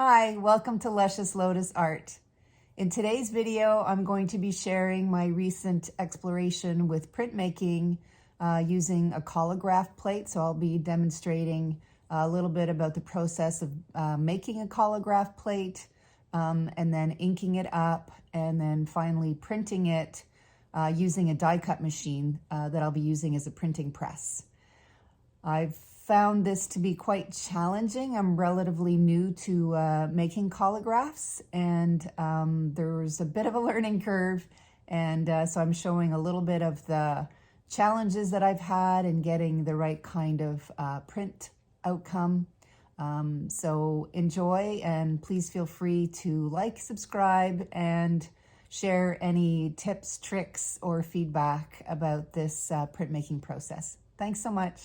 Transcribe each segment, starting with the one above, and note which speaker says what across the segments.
Speaker 1: Hi, welcome to Luscious Lotus Art. In today's video, I'm going to be sharing my recent exploration with printmaking using a Collagraph plate. So I'll be demonstrating a little bit about the process of making a Collagraph plate and then inking it up and then finally printing it using a die cut machine that I'll be using as a printing press. I've found this to be quite challenging. I'm relatively new to making collagraphs, and there was a bit of a learning curve, and so I'm showing a little bit of the challenges that I've had in getting the right kind of print outcome. So enjoy, and please feel free to like, subscribe, and share any tips, tricks, or feedback about this printmaking process. Thanks so much.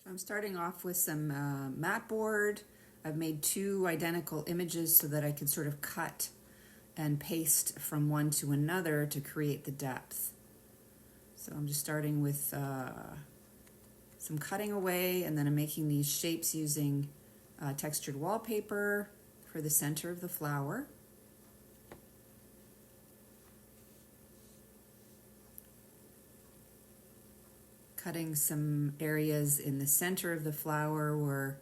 Speaker 1: I'm starting off with some mat board. I've made two identical images so that I can sort of cut and paste from one to another to create the depth. So I'm just starting with some cutting away, and then I'm making these shapes using textured wallpaper for the center of the flower. Cutting some areas in the center of the flower where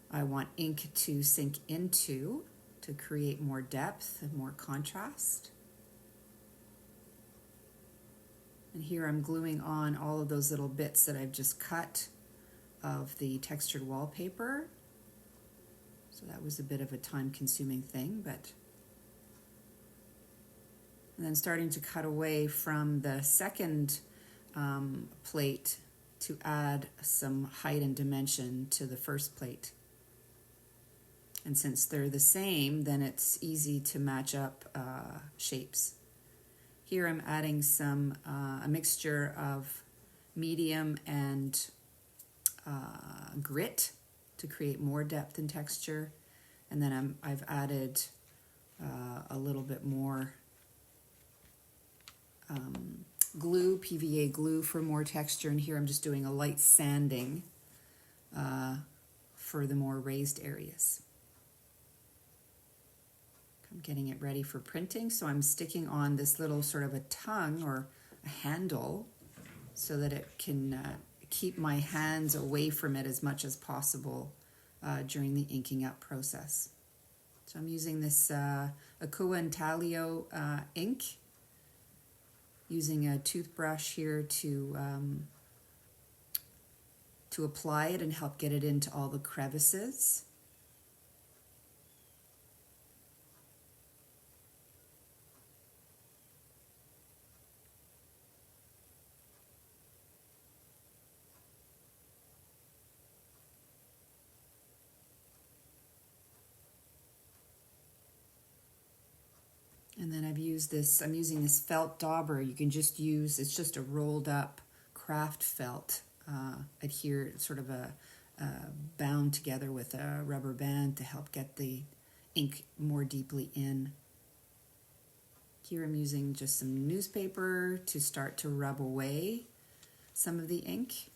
Speaker 1: I want ink to sink into to create more depth and more contrast. And here I'm gluing on all of those little bits that I've just cut of the textured wallpaper. So that was a bit of a time-consuming thing, but... And then starting to cut away from the second plate to add some height and dimension to the first plate. And since they're the same, then it's easy to match up shapes. Here I'm adding some a mixture of medium and grit to create more depth and texture. And then I've added a little bit more glue, PVA glue for more texture, and here I'm just doing a light sanding for the more raised areas. I'm getting it ready for printing, so I'm sticking on this little sort of a tongue or a handle so that it can keep my hands away from it as much as possible during the inking up process. So I'm using this Aqua Intaglio ink, using a toothbrush here to apply it and help get it into all the crevices. And then I'm using this felt dauber. You can just use, it's just a rolled up craft felt, adhere, sort of bound together with a rubber band to help get the ink more deeply in. Here I'm using just some newspaper to start to rub away some of the ink.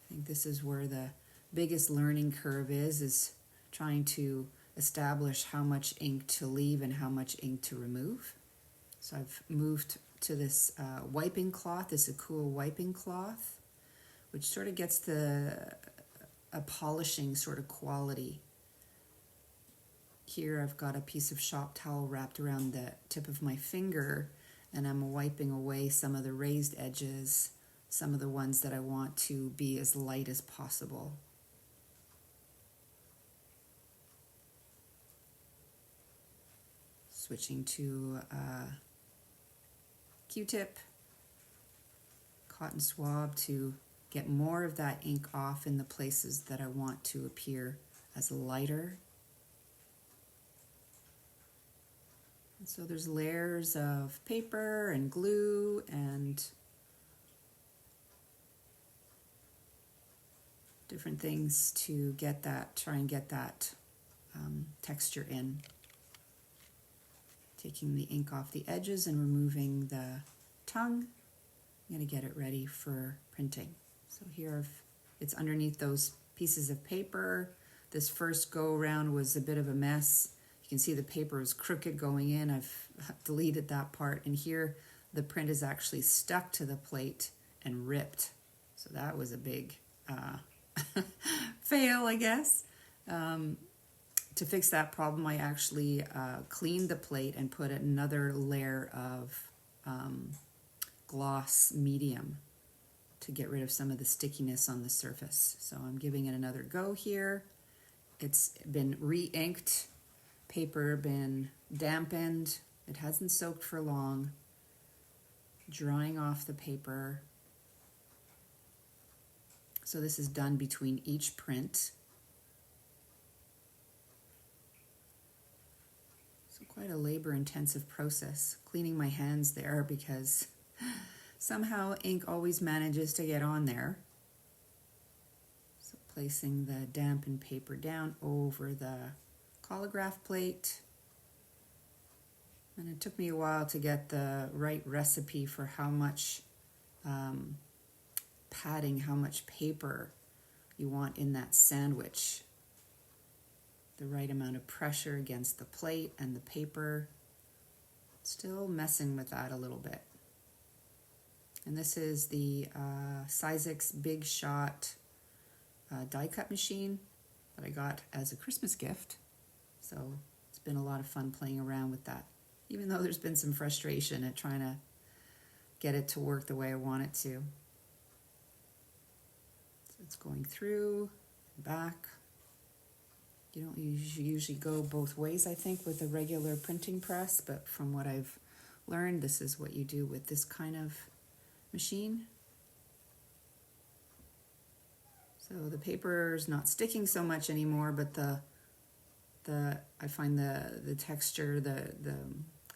Speaker 1: I think this is where the biggest learning curve is trying to establish how much ink to leave and how much ink to remove. So I've moved to this wiping cloth, this Aqua wiping cloth, which sort of gets a polishing sort of quality. Here I've got a piece of shop towel wrapped around the tip of my finger, and I'm wiping away some of the raised edges, some of the ones that I want to be as light as possible. Switching to Q-tip, cotton swab to get more of that ink off in the places that I want to appear as lighter. And so there's layers of paper and glue and different things to get that, try and get that texture in. Taking the ink off the edges and removing the tongue. I'm going to get it ready for printing. So here it's underneath those pieces of paper. This first go around was a bit of a mess. You can see the paper is crooked going in. I've deleted that part, and here the print is actually stuck to the plate and ripped. So that was a big fail, I guess. To fix that problem, I actually cleaned the plate and put another layer of gloss medium to get rid of some of the stickiness on the surface. So I'm giving it another go here. It's been re-inked, paper been dampened, it hasn't soaked for long, drying off the paper. So this is done between each print. So quite a labor-intensive process. Cleaning my hands there because somehow ink always manages to get on there. So placing the dampened paper down over the Collagraph plate. And it took me a while to get the right recipe for how much padding, how much paper you want in that sandwich. The right amount of pressure against the plate and the paper. Still messing with that a little bit. And this is the Sissix Big Shot die cut machine that I got as a Christmas gift. So it's been a lot of fun playing around with that, even though there's been some frustration at trying to get it to work the way I want it to. So it's going through, back. You don't usually go both ways, I think, with a regular printing press, but from what I've learned, this is what you do with this kind of machine. So the paper is not sticking so much anymore, but I find the texture, the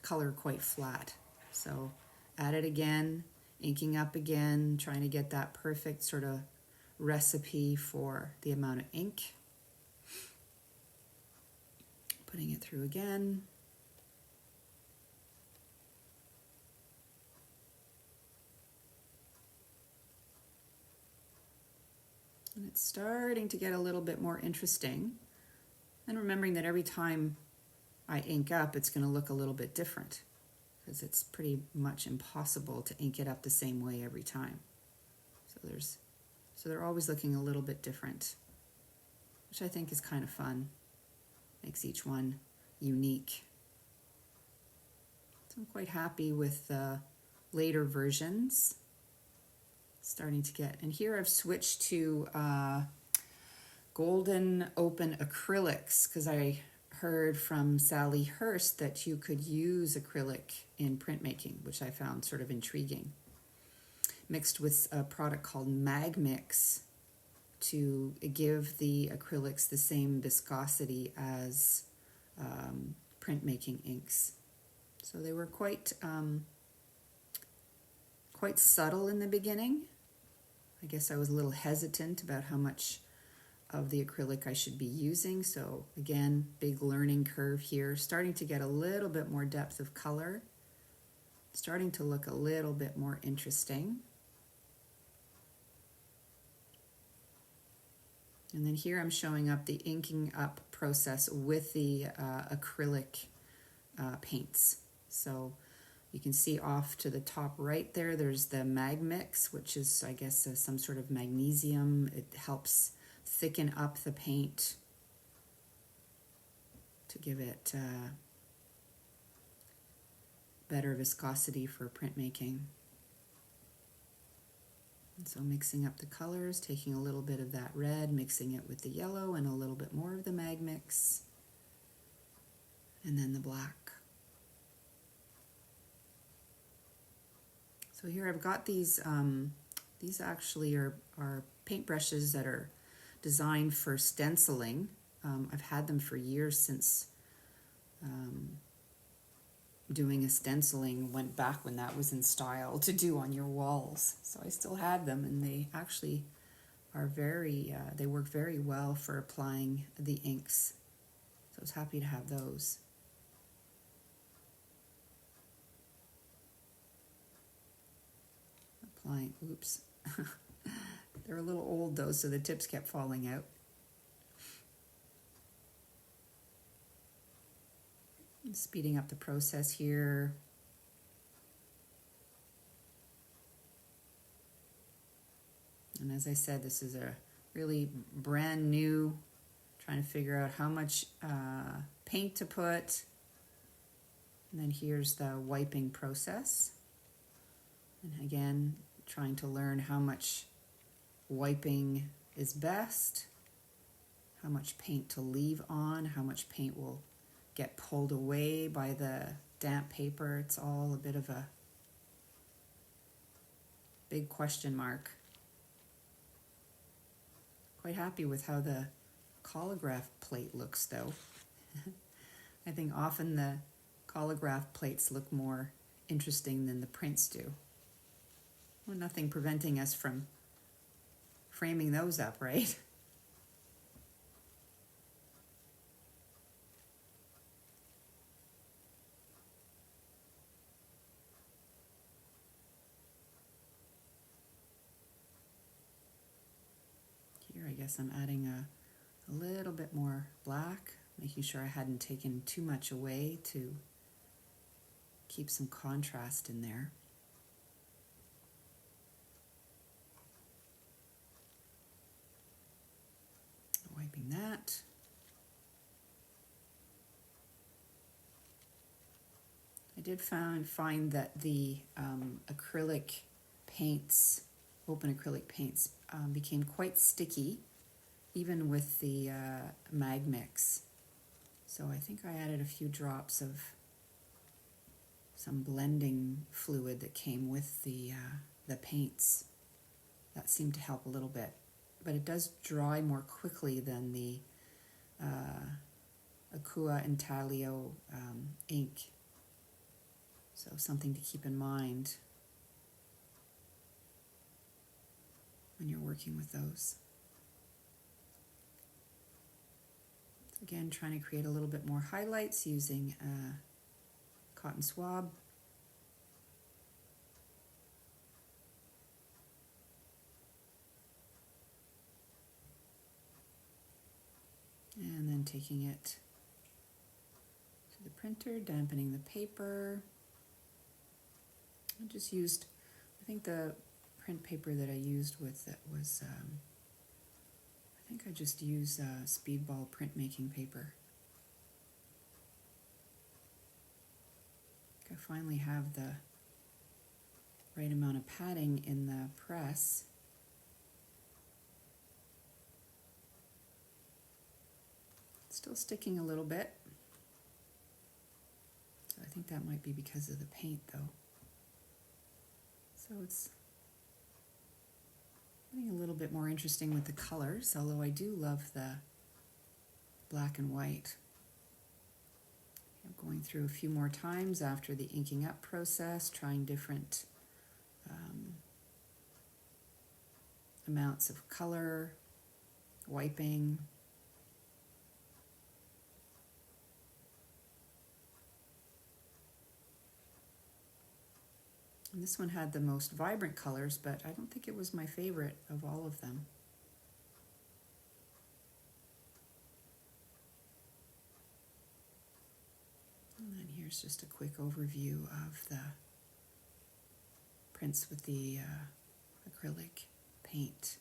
Speaker 1: color quite flat. So at it again, inking up again, trying to get that perfect sort of recipe for the amount of ink. Putting it through again. And it's starting to get a little bit more interesting. And remembering that every time I ink up, it's going to look a little bit different, because it's pretty much impossible to ink it up the same way every time. So they're always looking a little bit different, which I think is kind of fun. Makes each one unique. So I'm quite happy with the later versions. Starting to get, and here I've switched to golden open acrylics, because I heard from Sally Hurst that you could use acrylic in printmaking, which I found sort of intriguing. Mixed with a product called Magmix to give the acrylics the same viscosity as printmaking inks. So they were quite subtle in the beginning. I guess I was a little hesitant about how much of the acrylic I should be using. So again, big learning curve here, starting to get a little bit more depth of color, starting to look a little bit more interesting. And then here I'm showing up the inking up process with the acrylic paints. So you can see off to the top right there, there's the Magmix, which is, I guess, some sort of magnesium. It helps thicken up the paint to give it better viscosity for printmaking. And so mixing up the colors, taking a little bit of that red, mixing it with the yellow and a little bit more of the Magmix, and then the black. So here I've got these actually are paintbrushes that are designed for stenciling. I've had them for years since doing a stenciling went back when that was in style to do on your walls. So I still had them, and they actually are very, they work very well for applying the inks. So I was happy to have those. Applying, oops. They're a little old though, so the tips kept falling out. Speeding up the process here. And as I said, this is a really brand new, trying to figure out how much paint to put. And then here's the wiping process. And again, trying to learn how much wiping is best, how much paint to leave on, how much paint will get pulled away by the damp paper. It's all a bit of a big question mark. Quite happy with how the Collagraph plate looks though. I think often the Collagraph plates look more interesting than the prints do. Well, nothing preventing us from framing those up, right? Here I guess I'm adding a little bit more black, making sure I hadn't taken too much away to keep some contrast in there. Wiping that. I did find that the acrylic paints, open acrylic paints, became quite sticky, even with the mag mix. So I think I added a few drops of some blending fluid that came with the paints. That seemed to help a little bit. But it does dry more quickly than the Aqua Intaglio ink. So something to keep in mind when you're working with those. So again, trying to create a little bit more highlights using a cotton swab. And then taking it to the printer, dampening the paper. I just used, I think the print paper that I used with it was, I think I just used Speedball printmaking paper. I finally have the right amount of padding in the press. Still sticking a little bit. So I think that might be because of the paint though. So it's getting a little bit more interesting with the colors, although I do love the black and white. I'm going through a few more times after the inking up process, trying different amounts of color, wiping. And this one had the most vibrant colors, but I don't think it was my favorite of all of them. And then here's just a quick overview of the prints with the acrylic paint,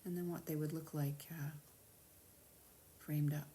Speaker 1: and then what they would look like framed up.